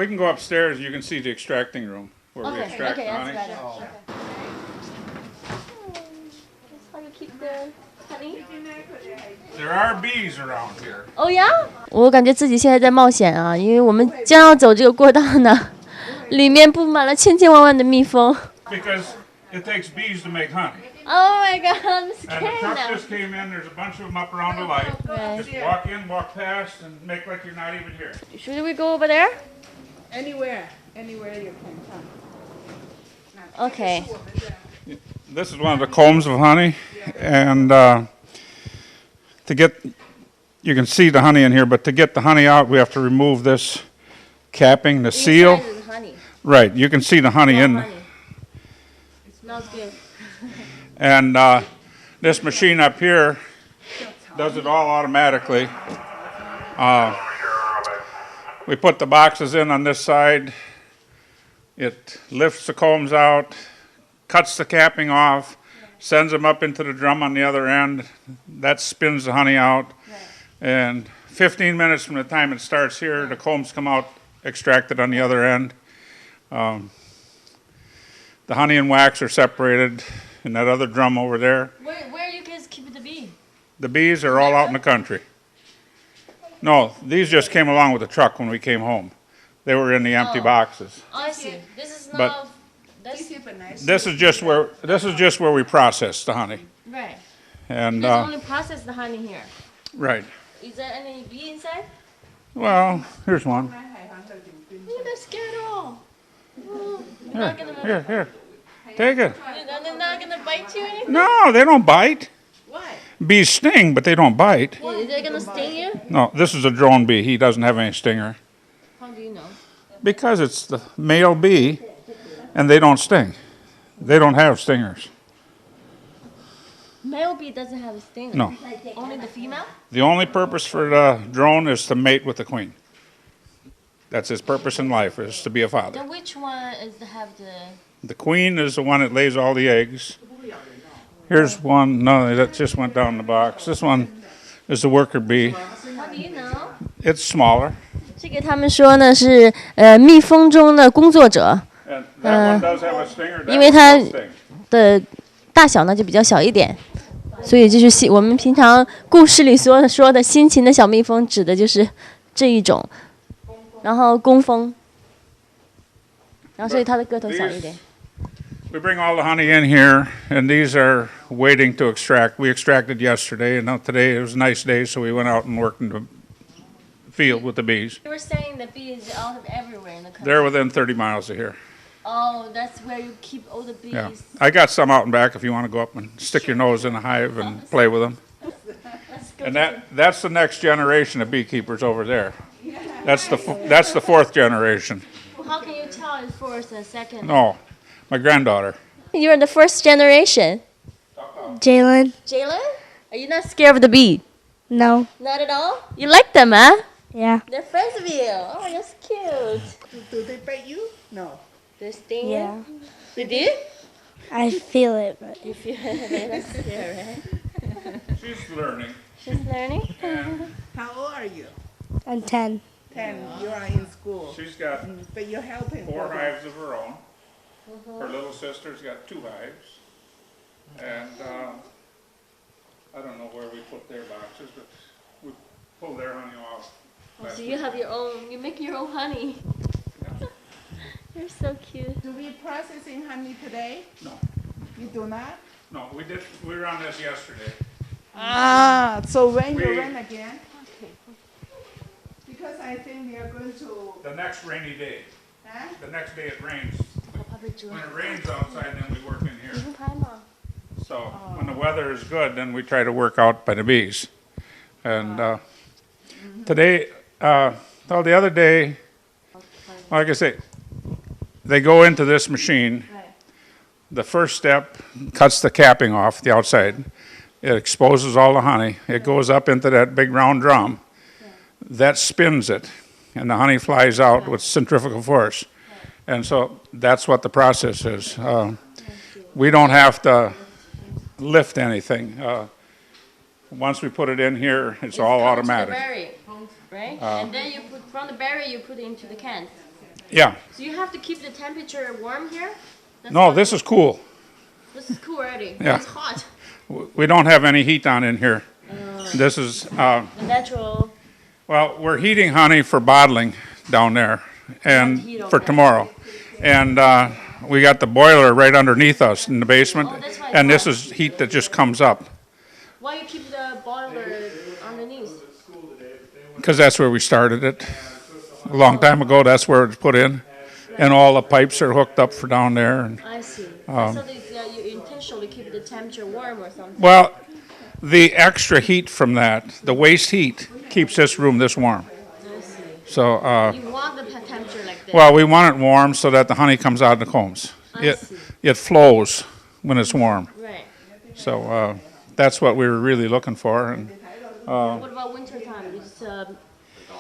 we can go upstairs. You can see the extracting room where we extract Okay, honey. that's better. Okay. That's how you keep the honey. There are bees around here. Oh yeah? 我感觉自己现在在冒险啊，因为我们将要走这个过道呢，里面布满了千千万万的蜜蜂。Because it takes bees to make honey. Oh my god, I'm And the scared truck now. just came in. There's a bunch of them up around the light. Right. Just walk in, walk past, and make like you're not even here. Should we go over there? Anywhere you can come. Okay. This is one of the combs of honey, and to get, you can see the honey in here, but to get the honey out, we have to remove this capping, the seal. Inside is honey. Right, you can see the honey in. Honey. It smells good. And this machine up here does it all automatically. We put the boxes in on this side. It lifts the combs out, cuts the capping off, sends them up into the drum on the other end. That spins the honey out. And 15 minutes from the time it starts here, the combs come out extracted on the other end. The honey and wax are separated in that other drum over there. Where you guys keep the bee? The bees are all out in the country. No, these just came along with the truck when we came home. They were in the empty boxes. Oh, I see. This is But- not. That's This is just where we process the honey. right. And You guys only process the honey here. right. Is there any bee inside? Well, here's one. You're not scared at all. Oh, they're Here, not gonna. here. Take it. They're not gonna bite you or anything. No, they don't bite. Why? Bees sting, but they don't bite. Is they gonna sting you? No, this is a drone bee. He doesn't have any stinger. How do you know? Because it's the male bee, and they don't sting. They don't have stingers. Male bee doesn't have a stinger. No. Only the female? The only purpose for the drone is to mate with the queen. That's his purpose in life, is to be a father. Then which one is to have the? The queen is the one that lays all the eggs. Here's one. No, that just went down the box. This one is the worker bee. How do you know? It's smaller. 这个他们说呢是蜜蜂中的工作者 And that one does have a stinger. That 因为 one 它 does sting. 的大小呢就比较小一点，所以就是我们平常故事里说的辛勤的小蜜蜂，指的就是这一种。然后工蜂，然后所以它的个头小一点。 We bring all the honey in here, and these are waiting to extract. We extracted yesterday, and now today it was a nice day, so we went out and worked in the field with the bees. You were saying the bees are everywhere in the country. They're within 30 miles of here. Oh, that's where you keep all the bees. Yeah, I got some out and back if you want to go up and stick your nose in a hive and play with them. Let's go And to that's the next generation of beekeepers over there. That's the fourth generation. How can you tell it's first and second? No, my granddaughter. You're the first generation. Jalen? Jalen, are you not scared of the bee? No. Not at all. You like them, huh? Yeah. They're friends of you. Oh, that's cute. Do they bite you? No. They sting Yeah. you? They do? I feel it, but You feel they're not scared, right? She's learning. She's learning. How old are you? I'm 10. 10. You are in school. She's got But you're helping. 4 for them. hives of her own. Her little sister's got 2 hives. And I don't know where we put their boxes, but we pull their honey off. So you have your own, you make your own honey. You're so cute. Do we processing honey today? No. You do not? No, we were on this yesterday. Ah, so when We- you run again? Because I think we are going to. The next rainy day. Huh? The next day it rains. When it rains outside, then we work in here. So when the weather is good, then we try to work out by the bees. And today, well, the other day, like I say, they go into this machine. The first step cuts the capping off the outside. It exposes all the honey. It goes up into that big round drum. That spins it, and the honey flies out with centrifugal force. And so that's what the process is. We don't have to lift anything. Once we put it in here, it's all automatic. The berry, right? And then you put from the berry you put into the can. Yeah. So you have to keep the temperature warm here? That's No, why- this is cool. This is cool already. Yeah. It's hot. We don't have any heat on in here. This is, The natural. well, we're heating honey for bottling down there and heat over for there. tomorrow. And we got the boiler right underneath us in the basement. Oh, that's why it's And this hot. is heat that just comes up Why you keep the boiler underneath? because that's where we started it. A long time ago, that's where it's put in. And all the pipes are hooked up for down there. And, I see. I thought that you intentionally keep the temperature warm or something. well, the extra heat from that, the waste heat, keeps this room this warm. I see. So, You want the temperature like this? well, we want it warm so that the honey comes out of the combs. I see. It flows when it's warm. Right. So that's what we were really looking for. And What about winter time? It's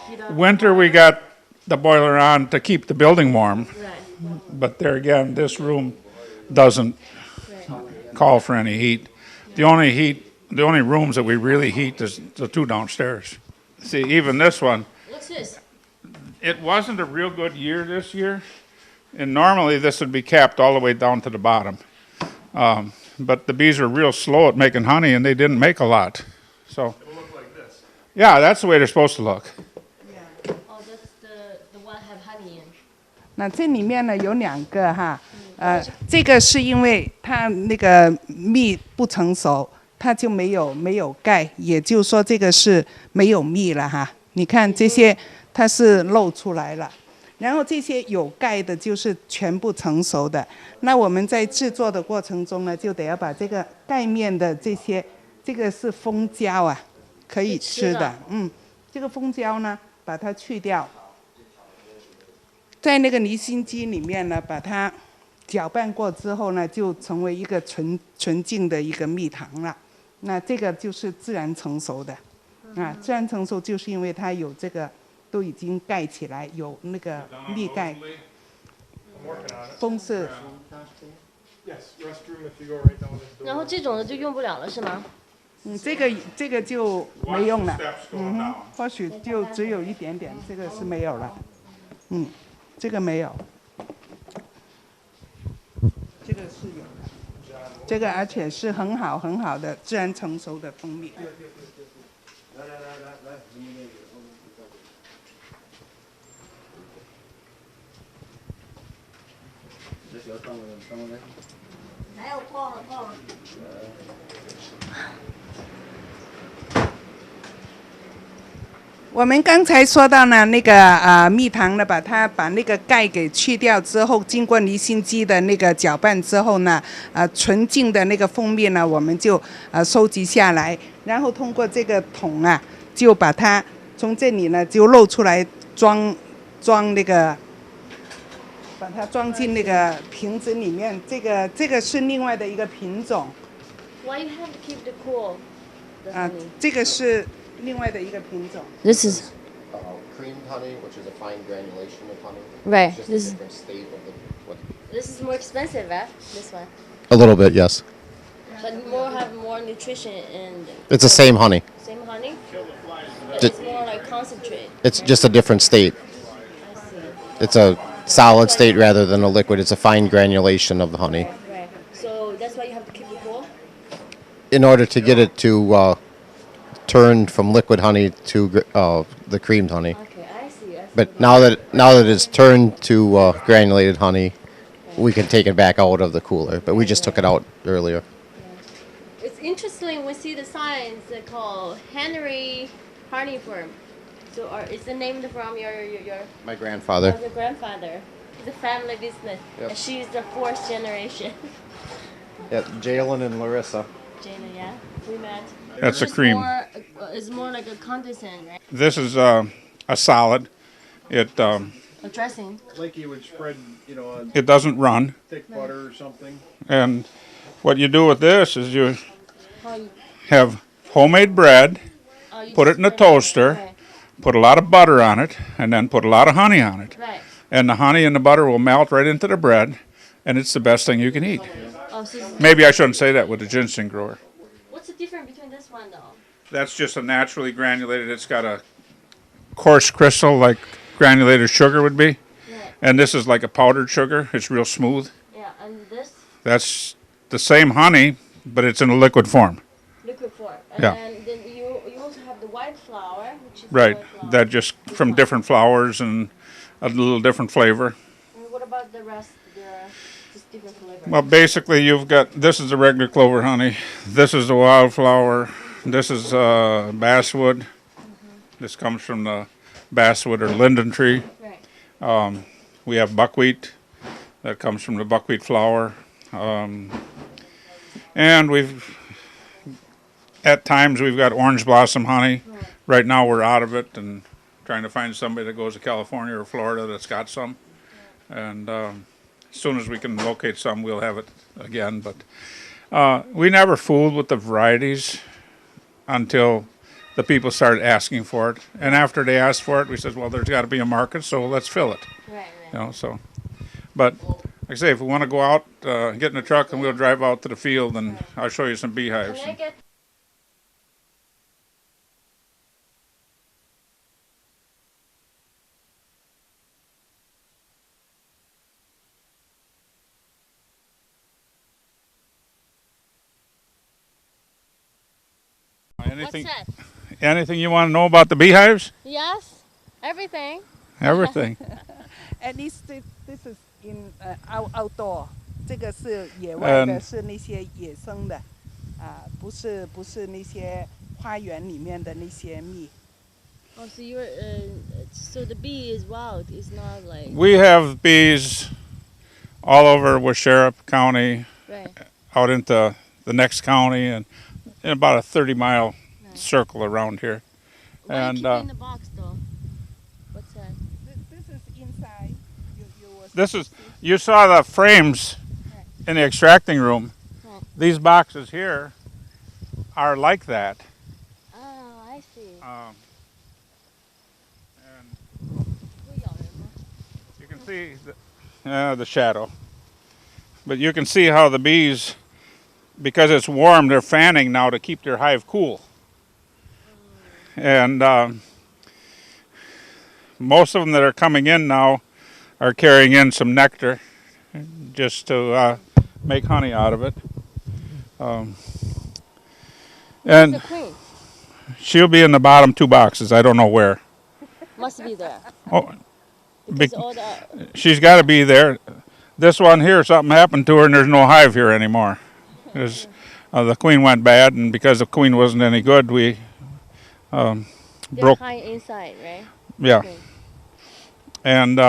heat up. winter, we got the boiler on to keep the building warm. Right. But there again, this room doesn't call for any heat. The only rooms that we really heat is the two downstairs. See, even this one, What's this? it wasn't a real good year this year. And normally this would be capped all the way down to the bottom. But the bees are real slow at making honey and they didn't make a lot. So, It will look like this. yeah, that's the way they're supposed to look. Oh, that's the one have honey in. 那这里面呢有2个哈，这个是因为它那个蜜不成熟，它就没有盖，也就是说这个是没有蜜了哈。你看这些它是露出来了，然后这些有盖的就是全部成熟的。那我们在制作的过程中呢，就得要把这个盖面的这些，这个是蜂胶啊，可以吃的，这个蜂胶呢把它去掉。在那个离心机里面呢，把它搅拌过之后呢，就成为一个纯净的一个蜜糖了。那这个就是自然成熟的，自然成熟就是因为它有这个都已经盖起来，有那个蜜盖。 I'm working on it. 风是 Yes, restroom if you go right down this door. 然后这种的就用不了了是吗？这个就没用了， Steps going down. 或许就只有一点点，这个是没有了，这个没有，这个是有的，这个而且是很好的自然成熟的蜂蜜。 我们刚才说到呢，那个蜜糖呢，把那个盖给去掉之后，经过离心机的那个搅拌之后呢，纯净的那个蜂蜜呢，我们就收集下来，然后通过这个桶啊，就把它从这里呢就露出来装那个，把它装进那个瓶子里面。这个是另外的一个品种， Why you have to keep the cool? The 啊 honey.，这个是另外的一个品种。 This is creamed honey, which is a fine granulation of honey. right. It's just This a is different state of what. this is more expensive, eh? This one, A little bit, yes. but have more nutrition and It's the same honey. same honey. But Ju- it's more like concentrate. It's just a different state. I see. It's a solid state rather than a liquid. It's a fine granulation of the honey. Right. So that's why you have to keep it cool. In order to get it to turn from liquid honey to the creamed honey. Okay, I see. But now that it's turned to granulated honey, we can take it back out of the cooler. But we just took it out earlier. It's interesting. We see the signs that call Henry Honey Farm. So, is the name from your My grandfather. your grandfather? It's a family business, Yep. and she's the 4th generation. Yeah, Jalen and Larissa. Jana, yeah, we met. That's a It's cream. It's more like a condensate, right? This is a solid. It A dressing. Like you would spread, on it doesn't run. thick butter or something. And what you do with this is you How you, have homemade bread, you put it just in a spread toaster, Right. put a lot of butter on it, and then put a lot of honey on it. Right. And the honey and the butter will melt right into the bread, and it's the best thing you can eat. Oh, so Maybe I shouldn't say that with a ginseng grower. what's the difference between this one though? That's just a naturally granulated. It's got a coarse crystal like granulated sugar would be. Right. And this is like a powdered sugar. It's real smooth. Yeah, and this That's the same honey, but it's in a liquid form. liquid form. And Yeah. then you also have the white flour, which is Right. soy flour. That just from different flowers and a little different flavor. And what about the rest? Just different flavor. Well, basically, you've got this is the regular clover honey. This is the wildflower. This is basswood. This comes from the basswood or linden tree. Right. We have buckwheat that comes from the buckwheat flower. And at times we've got orange blossom honey. Right now we're out of it and trying to find somebody that goes to California or Florida that's got some. And as soon as we can locate some, we'll have it again. But we never fooled with the varieties until the people started asking for it. And after they asked for it, we said, well, there's got to be a market, so let's fill it. Right. You know, so, but like I say, if we want to go out, get in the truck and we'll drive out to the field and I'll show you some beehives. Can I get Anything, what's that? anything you want to know about the beehives? Yes, everything. Everything. At least this is in outdoor， 这个是野外的，是那些野生的，不是那些花园里面的那些蜜。 Oh, so you're so the bee is wild. It's not like We have bees all over Washeriff County, right. out into the next county, and in about a 30-mile circle around here. Why And, you keep it in the box though? What's that? This is inside. This is, you saw the frames in the extracting room. Right. These boxes here are like that. Oh, I see. And you can see the shadow. But you can see how the bees, because it's warm, they're fanning now to keep their hive cool. And most of them that are coming in now are carrying in some nectar just to make honey out of it. And The queen she'll be in the bottom two boxes. I don't know where. must be there. Oh, Because all the she's got to be there. This one here, something happened to her, and there's no hive here anymore. There's, the queen went bad, and because the queen wasn't any good, we they're broke. high inside, right? Yeah, Queen. and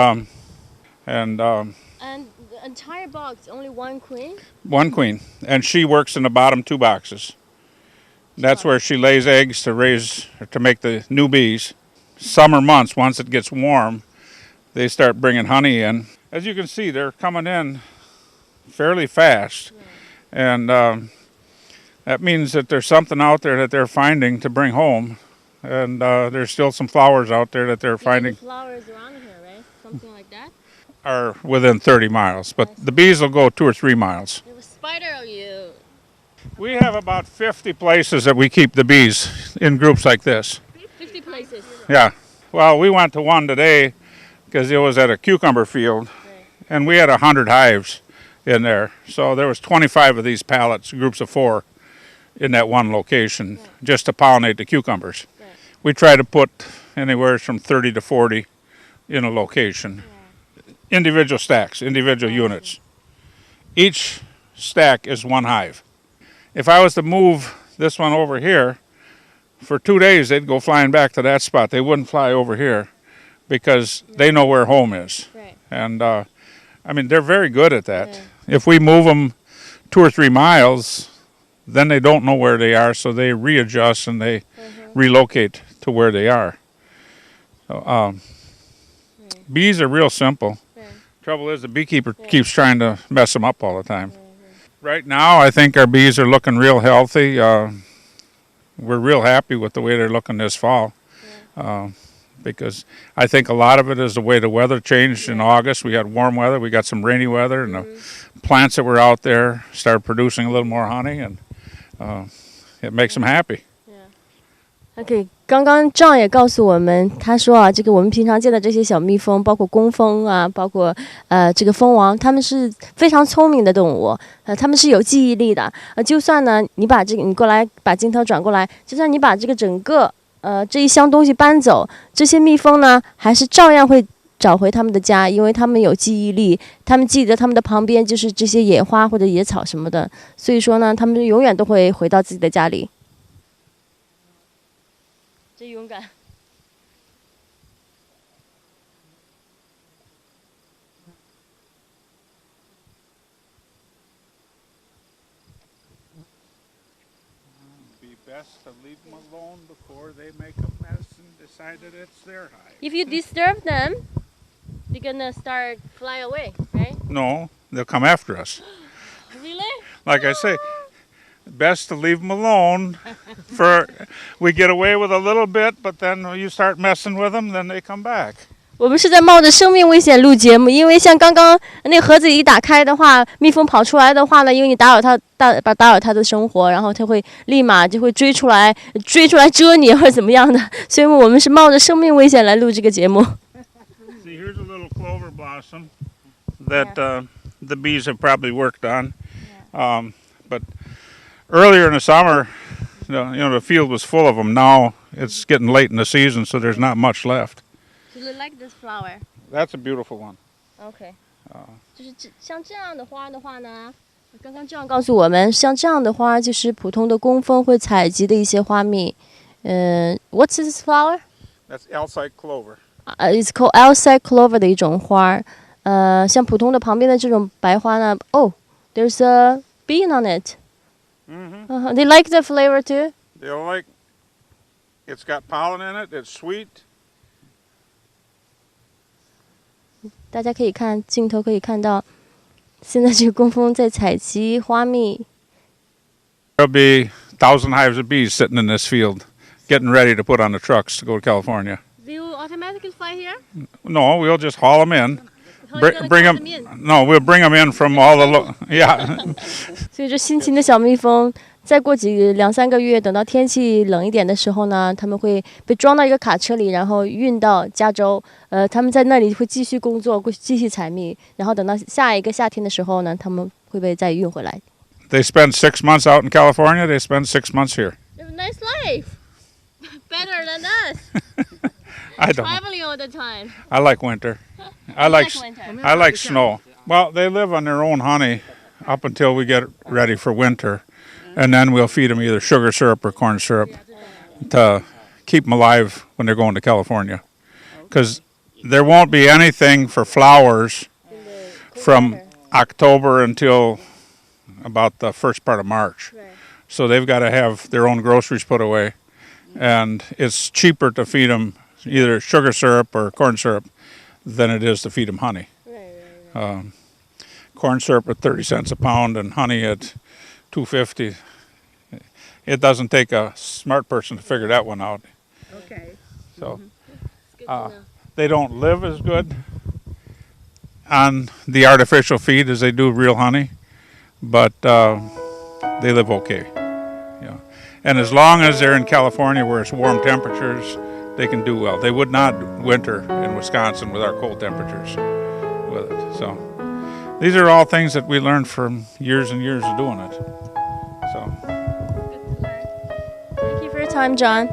And the entire box only one queen. one queen, and she works in the bottom two boxes. That's where she lays eggs to make the new bees. Summer months, once it gets warm, they start bringing honey in. As you can see, they're coming in fairly fast, and that means that there's something out there that they're finding to bring home, and there's still some flowers out there that they're finding Flowers around here, right? Something like that. are within 30 miles, but the bees will go 2 or 3 miles. There was spider on you. We have about 50 places that we keep the bees in groups like this. 50 places. Yeah. Well, we went to one today because it was at a cucumber field, and we had 100 hives in there. So there was 25 of these pallets, groups of 4, in that one location, just to pollinate the cucumbers. Right. We try to put anywhere from 30 to 40 in a location. Individual stacks, individual units. Each stack is one hive. If I was to move this one over here, for 2 days they'd go flying back to that spot. They wouldn't fly over here because they know where home is. Right. And I mean, they're very good at that. If we move them 2 or 3 miles, then they don't know where they are, so they readjust and they relocate to where they are. So, bees are real simple. Trouble is, the beekeeper keeps trying to mess them up all the time. Right now, I think our bees are looking real healthy. We're real happy with the way they're looking this fall. Because I think a lot of it is the way the weather changed in August. We had warm weather, we got some rainy weather, and the plants that were out there started producing a little more honey, and it makes them happy. OK， 刚刚John也告诉我们，他说啊，这个我们平常见的这些小蜜蜂，包括工蜂啊，包括这个蜂王，它们是非常聪明的动物，它们是有记忆力的。就算呢，你过来把镜头转过来，就算你把这个整个这一箱东西搬走，这些蜜蜂呢，还是照样会找回他们的家，因为他们有记忆力，他们记得他们的旁边就是这些野花或者野草什么的，所以说呢，他们永远都会回到自己的家里。真勇敢。Be best to leave them alone before they make a mess and decide that it's their hive. If you disturb them, they're gonna start fly away, right? No, they'll come after us. Really? Like I say, best to leave them alone. We get away with a little bit, but then when you start messing with them, then they come back. 我们是在冒着生命危险录节目，因为像刚刚那盒子一打开的话，蜜蜂跑出来的话呢，因为你打扰它的生活，然后它会立马就会追出来蛰你或者怎么样的，所以我们是冒着生命危险来录这个节目。See, here's a little clover blossom that the bees have probably worked on. But earlier in the summer, the field was full of them. Now it's getting late in the season, so there's not much left. Do you like this flower? That's a beautiful one. OK， 就是像这样的花的话呢，刚刚这样告诉我们，像这样的花就是普通的工蜂会采集的一些花蜜。What's this flower? That's Alsike clover. It's called Alsike clover 的一种花。像普通的旁边的这种白花呢，there's a bean on it. They like the flavor too. They'll like. It's got pollen in it. It's sweet. 大家可以看镜头可以看到，现在这个工蜂在采集花蜜。There'll be 1,000 hives of bees sitting in this field, getting ready to put on the trucks to go to California. Do you automatically fly here? No, we'll just haul them in. How are you gonna Bring call them. them in? No, we'll bring them in from all the. Yeah. 所以这辛勤的小蜜蜂，再过2-3个月，等到天气冷一点的时候呢，他们会被装到一个卡车里，然后运到加州。他们在那里会继续工作，会继续采蜜，然后等到下一个夏天的时候呢，他们会被再运回来。They spend 6 months out in California. They spend 6 months here. They have a nice life, better than us. I don't. Traveling all the time. I like winter. I like winter. I like snow. Well, they live on their own honey up until we get ready for winter, and then we'll feed them either sugar syrup or corn syrup to keep them alive when they're going to California. Because there won't be anything for flowers from October until about the first part of March. So they've got to have their own groceries put away, and it's cheaper to feed them either sugar syrup or corn syrup than it is to feed them honey. Corn syrup at 30 cents a pound and honey at $2.50. It doesn't take a smart person to figure that one out. Okay. So they don't live as good on the artificial feed as they do real honey, but they live okay. Yeah. And as long as they're in California where it's warm temperatures, they can do well. They would not winter in Wisconsin with our cold temperatures with it. So these are all things that we learned from years and years of doing it. So. Thank you for your time, John.